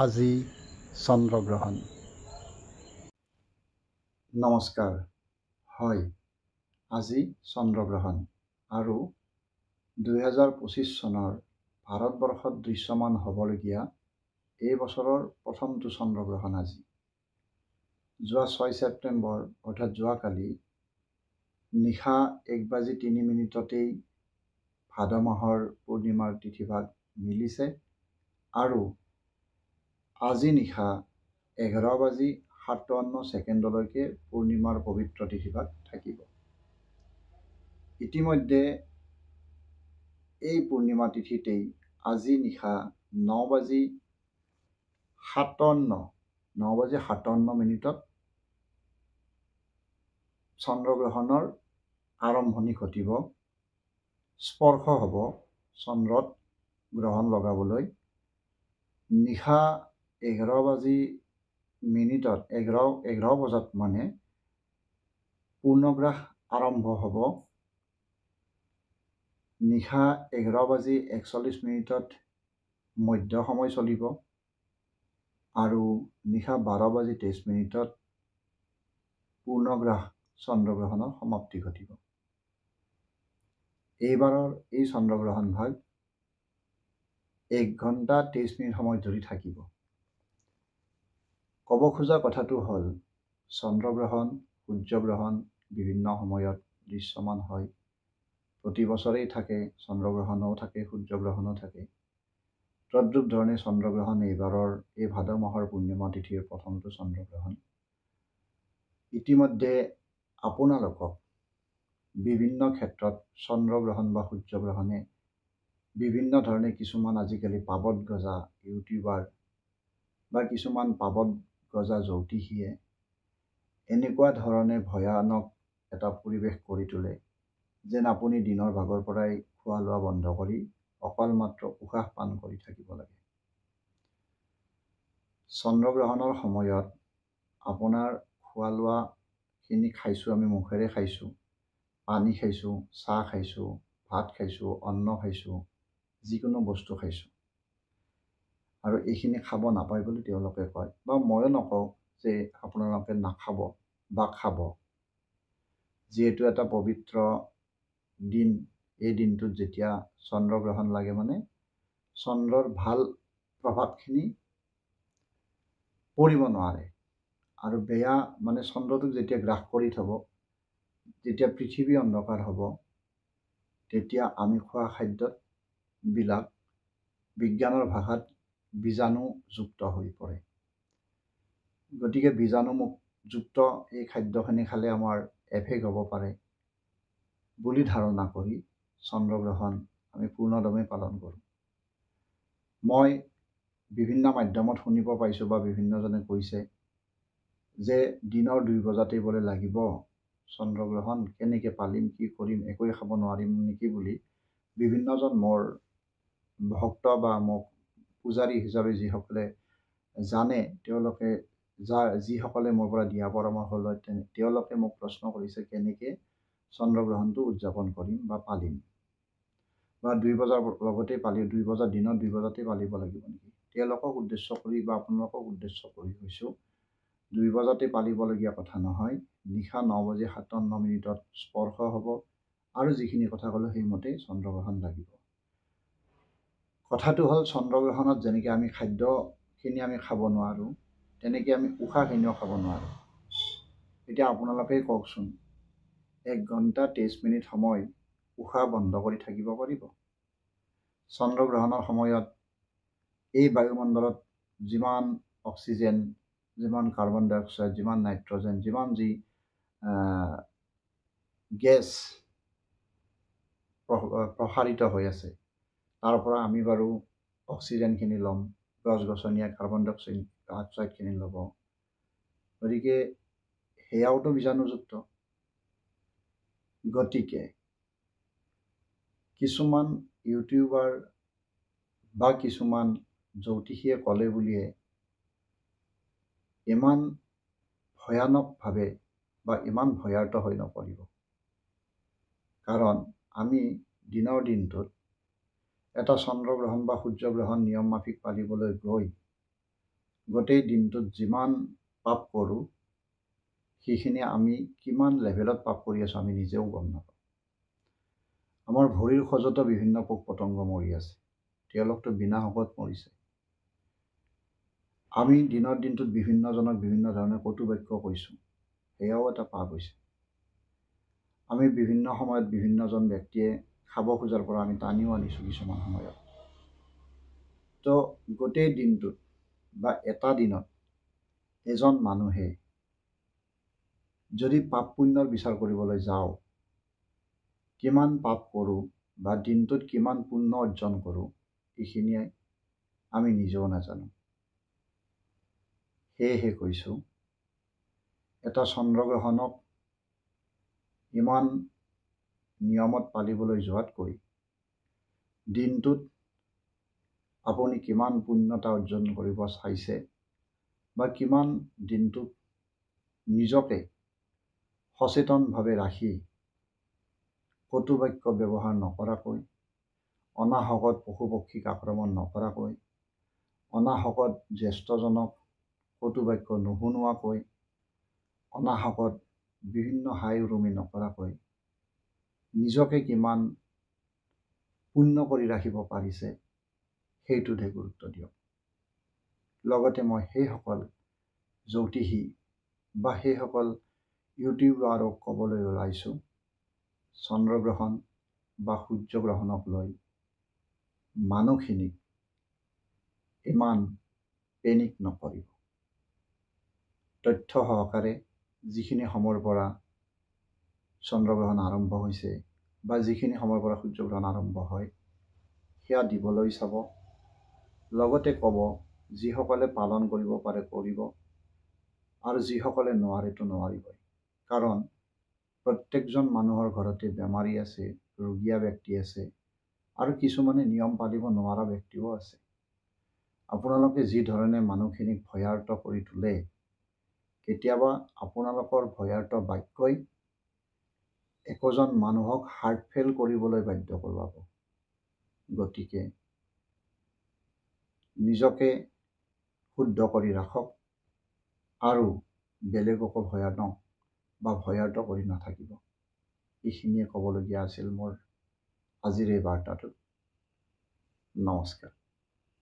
আজি চন্দ্ৰগ্ৰহণ। নমস্কাৰ। হয়, আজি চন্দ্ৰগ্ৰহণ আৰু 2025 চনৰ ভাৰতবৰ্ষত দৃশ্যমান হ'বলগীয়া এই বছৰৰ প্ৰথমটো চন্দ্ৰগ্ৰহণ আজি। যোৱা 6 ছেপ্টেম্বৰ অৰ্থাৎ যোৱাকালি নিশা 1:03 ভাদ মাহৰ পূৰ্ণিমাৰ তিথিভাগ মিলিছে আৰু আজি নিশা 11:57 পূৰ্ণিমাৰ পবিত্ৰ তিথিভাগ থাকিব। ইতিমধ্যে এই পূৰ্ণিমা তিথিতেই আজি নিশা 9:57 চন্দ্ৰগ্ৰহণৰ আৰম্ভণি ঘটিব। স্পৰ্শ হ'ব চন্দ্ৰত গ্ৰহণ লগাবলৈ। নিশা 11:11 বজাত মানে পূৰ্ণগ্ৰাস আৰম্ভ হ'ব। নিশা 11:41 মধ্য সময় চলিব আৰু নিশা 12:23 পূৰ্ণগ্ৰাস চন্দ্ৰগ্ৰহণৰ সমাপ্তি ঘটিব। এইবাৰৰ এই চন্দ্ৰগ্ৰহণ ভাগ 1 ঘণ্টা 23 মিনিট সময় ধৰি থাকিব। ক'ব খোজা কথাটো হ'ল চন্দ্ৰগ্ৰহণ, সূৰ্যগ্ৰহণ বিভিন্ন সময়ত দৃশ্যমান হয়। প্ৰতি বছৰেই থাকে, চন্দ্ৰগ্ৰহণও থাকে, সূৰ্যগ্ৰহণো থাকে। তদ্ৰূপ ধৰণে চন্দ্ৰগ্ৰহণ এইবাৰৰ এই ভাদ মাহৰ পূৰ্ণিমা তিথিৰ প্ৰথমটো চন্দ্ৰগ্ৰহণ। ইতিমধ্যে আপোনালোকক বিভিন্ন ক্ষেত্ৰত চন্দ্ৰগ্ৰহণ বা সূৰ্যগ্ৰহণে বিভিন্ন ধৰণে কিছুমান আজিকালি পাবত গজা ইউটিউবাৰ বা কিছুমান পাবত গজা জ্যোতিষীয়ে এনেকুৱা ধৰণে ভয়ানক এটা পৰিৱেশ কৰি তোলে যেন আপুনি দিনৰ ভাগৰ পৰাই খোৱা লোৱা বন্ধ কৰি অকল মাত্ৰ উশাহ পান কৰি থাকিব লাগে। চন্দ্ৰগ্ৰহণৰ সময়ত আপোনাৰ খোৱা লোৱাখিনি খাইছোঁ, আমি মুখেৰে খাইছোঁ, পানী খাইছোঁ, চাহ খাইছোঁ, ভাত খাইছোঁ, অন্ন খাইছোঁ, যিকোনো বস্তু খাইছোঁ আৰু এইখিনি খাব নাপায় বুলি তেওঁলোকে কয়, বা ময়ো নকওঁ যে আপোনালোকে নাখাব বা খাব। যিহেতু এটা পবিত্ৰ দিন, এই দিনটোত যেতিয়া চন্দ্ৰগ্ৰহণ লাগে মানে চন্দ্ৰৰ ভাল প্ৰভাৱখিনি পৰিব নোৱাৰে আৰু বেয়া মানে চন্দ্ৰটোক যেতিয়া গ্ৰাস কৰি থ'ব, যেতিয়া পৃথিৱী অন্ধকাৰ হ'ব, তেতিয়া আমি খোৱা খাদ্যবিলাক বিজ্ঞানৰ ভাষাত বীজাণুযুক্ত হৈ পৰে। গতিকে বীজাণুযুক্ত এই খাদ্যখিনি খালে আমাৰ এফেক্ট হ'ব পাৰে বুলি ধাৰণা কৰি চন্দ্ৰগ্ৰহণ আমি পূৰ্ণদমে পালন কৰোঁ। মই বিভিন্ন মাধ্যমত শুনিব পাইছোঁ বা বিভিন্নজনে কৈছে যে দিনৰ 2 বজাতেই বোলে লাগিব চন্দ্ৰগ্ৰহণ, কেনেকৈ পালিম, কি কৰিম, একোৱে খাব নোৱাৰিম নেকি বুলি বিভিন্নজন মোৰ ভক্ত বা মোক পূজাৰী হিচাপে যিসকলে জানে, তেওঁলোকে যিসকলে মোৰ পৰা দিয়া পৰামৰ্শ লয় তেওঁলোকে মোক প্ৰশ্ন কৰিছে কেনেকৈ চন্দ্ৰগ্ৰহণটো উদযাপন কৰিম বা পালিম, বা 2 বজাৰ লগতেই 2 বজাৰ দিনত 2 বজাতেই পালিব লাগিব নেকি। তেওঁলোকক উদ্দেশ্য কৰি বা আপোনালোকক উদ্দেশ্য কৰি কৈছোঁ 2 বজাতে পালিবলগীয়া কথা নহয়। নিশা 9:57 স্পৰ্শ হ'ব আৰু যিখিনি কথা ক'লোঁ সেইমতেই চন্দ্ৰগ্ৰহণ লাগিব। কথাটো হ'ল চন্দ্ৰগ্ৰহণত যেনেকৈ আমি খাদ্যখিনি আমি খাব নোৱাৰোঁ, তেনেকৈ আমি উশাহখিনিও খাব নোৱাৰোঁ। এতিয়া আপোনালোকেই কওকচোন, 1 ঘণ্টা 23 মিনিট সময় উশাহ বন্ধ কৰি থাকিব পাৰিব? চন্দ্ৰগ্ৰহণৰ সময়ত এই বায়ুমণ্ডলত যিমান অক্সিজেন, যিমান কাৰ্বন ডাই অক্সাইড, যিমান নাইট্ৰজেন, যিমান যি গেছ প্ৰসাৰিত হৈ আছে, তাৰ পৰা আমি বাৰু অক্সিজেনখিনি ল'ম, গছ গছনিয়ে কাৰ্বন ডাই অক্সাইডখিনি ল'ব। গতিকে সেয়াওতো বীজাণুযুক্ত। গতিকে কিছুমান ইউটিউবাৰ বা কিছুমান জ্যোতিষীয়ে ক'লে বুলিয়ে ইমান ভয়ানকভাৱে বা ইমান ভয়াৰ্ত হৈ নপৰিব। কাৰণ আমি দিনৰ দিনটোত এটা চন্দ্ৰগ্ৰহণ বা সূৰ্যগ্ৰহণ নিয়ম মাফিক পালিবলৈ গৈ গোটেই দিনটোত যিমান পাপ কৰোঁ সেইখিনি আমি কিমান লেভেলত পাপ কৰি আছোঁ আমি নিজেও গম নাপাওঁ। আমাৰ ভৰিৰ খজতো বিভিন্ন পোক পতংগ মৰি আছে, তেওঁলোকতো বিনাশকত মৰিছে। আমি দিনৰ দিনটোত বিভিন্নজনক বিভিন্ন ধৰণে কটু বাক্য কৈছোঁ, সেয়াও এটা পাপ হৈছে। আমি বিভিন্ন সময়ত বিভিন্নজন ব্যক্তিয়ে খাব খোজাৰ পৰা আমি টানিও আনিছোঁ কিছুমান সময়ত। তো গোটেই দিনটোত বা এটা দিনত এজন মানুহে যদি পাপ পুণ্যৰ বিচাৰ কৰিবলৈ যাওঁ, কিমান পাপ কৰোঁ বা দিনটোত কিমান পুণ্য অৰ্জন কৰোঁ এইখিনিয়ে আমি নিজেও নাজানো। সেয়েহে কৈছোঁ, এটা চন্দ্ৰগ্ৰহণক ইমান নিয়মত পালিবলৈ যোৱাতকৈ দিনটোত আপুনি কিমান পুণ্যতা অৰ্জন কৰিব চাইছে বা কিমান দিনটোত নিজকে সচেতনভাৱে ৰাখি কটু বাক্য ব্যৱহাৰ নকৰাকৈ, অনাহকত পশু পক্ষীক আক্ৰমণ নকৰাকৈ, অনাহকত জ্যেষ্ঠজনক কটু বাক্য নুশুনোৱাকৈ, অনাহকত বিভিন্ন হাই উৰুমি নকৰাকৈ নিজকে কিমান পুণ্য কৰি ৰাখিব পাৰিছে সেইটোতহে গুৰুত্ব দিয়ক। লগতে মই সেইসকল জ্যোতিষী বা সেইসকল ইউটিউবাৰক ক'বলৈ ওলাইছোঁ, চন্দ্ৰগ্ৰহণ বা সূৰ্যগ্ৰহণক লৈ মানুহখিনিক ইমান পেনিক নকৰিব। তথ্য সহকাৰে যিখিনি সময়ৰ পৰা চন্দ্ৰগ্ৰহণ আৰম্ভ হৈছে বা যিখিনি সময়ৰ পৰা সূৰ্যগ্ৰহণ আৰম্ভ হয় সেয়া দিবলৈ চাব। লগতে ক'ব, যিসকলে পালন কৰিব পাৰে কৰিব, আৰু যিসকলে নোৱাৰেতো নোৱাৰিবই। কাৰণ প্ৰত্যেকজন মানুহৰ ঘৰতে বেমাৰী আছে, ৰোগীয়া ব্যক্তি আছে, আৰু কিছুমানে নিয়ম পালিব নোৱাৰা ব্যক্তিও আছে। আপোনালোকে যি ধৰণে মানুহখিনিক ভয়াৰ্ত কৰি তোলে, কেতিয়াবা আপোনালোকৰ ভয়াৰ্ত বাক্যই একোজন মানুহক হাৰ্ট ফেইল কৰিবলৈ বাধ্য কৰাব। গতিকে নিজকে শুদ্ধ কৰি ৰাখক আৰু বেলেগকো ভয়াৰ্ত কৰি নাথাকিব। এইখিনিয়ে ক'বলগীয়া আছিল মোৰ আজিৰ এই বাৰ্তাটোত। নমস্কাৰ।